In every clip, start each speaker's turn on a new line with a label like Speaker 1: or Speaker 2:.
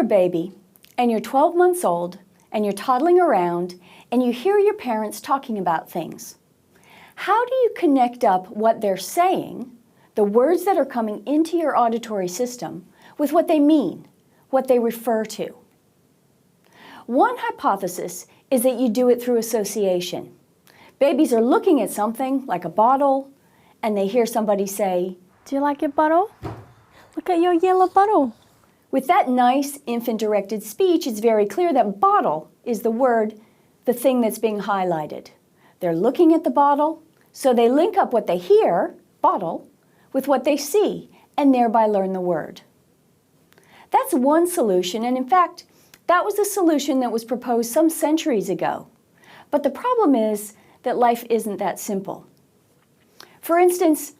Speaker 1: a baby and you're 12 months old and you're toddling around and you hear your parents talking about things, how do you connect up what they're saying, the words that are coming into your auditory system, with what they mean, what they refer to? One hypothesis is that you do it through association. Babies are looking at something like a bottle and they hear somebody say,
Speaker 2: "Do you like your bottle? Look at your yellow bottle."
Speaker 1: With that nice infant-directed speech, it's very clear that bottle is the word, the thing that's being highlighted. They're looking at the bottle, so they link up what they hear, bottle, with what they see, and thereby learn the word. That's one solution, and in fact, that was the solution that was proposed some centuries ago. But the problem is that life isn't that simple. For instance,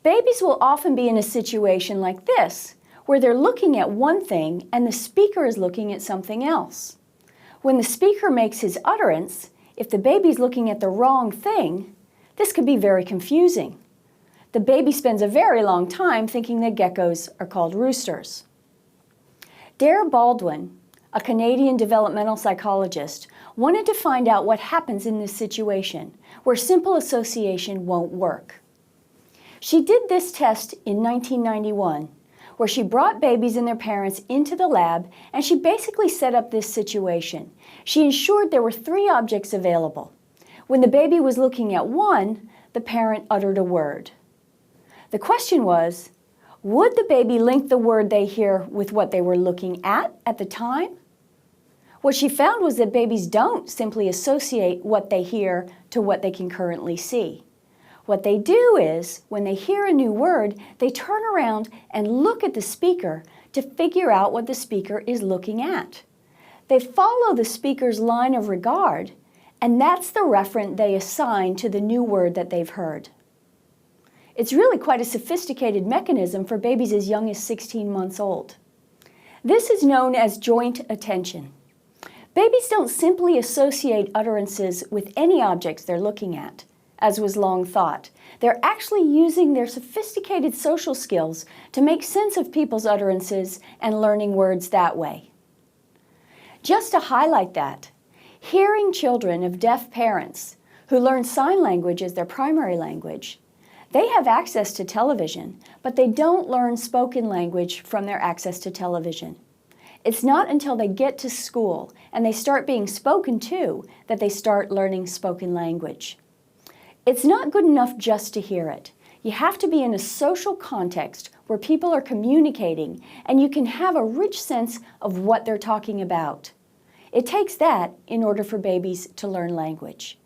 Speaker 1: babies will often be in a situation like this, where they're looking at one thing and the speaker is looking at something else. When the speaker makes his utterance, if the baby's looking at the wrong thing, this could be very confusing. The baby spends a very long time thinking that geckos are called roosters. Dare Baldwin, a Canadian developmental psychologist, wanted to find out what happens in this situation where simple association won't work. She did this test in 1991, where she brought babies and their parents into the lab, and she basically set up this situation. She ensured there were 3 objects available. When the baby was looking at one, the parent uttered a word. The question was, would the baby link the word they hear with what they were looking at the time? What she found was that babies don't simply associate what they hear to what they can currently see. What they do is, when they hear a new word, they turn around and look at the speaker to figure out what the speaker is looking at. They follow the speaker's line of regard, and that's the referent they assign to the new word that they've heard. It's really quite a sophisticated mechanism for babies as young as 16 months old. This is known as joint attention. Babies don't simply associate utterances with any objects they're looking at, as was long thought. They're actually using their sophisticated social skills to make sense of people's utterances and learning words that way. Just to highlight that, hearing children of deaf parents who learn sign language as their primary language, they have access to television, but they don't learn spoken language from their access to television. It's not until they get to school and they start being spoken to that they start learning spoken language. It's not good enough just to hear it. You have to be in a social context where people are communicating and you can have a rich sense of what they're talking about. It takes that in order for babies to learn language.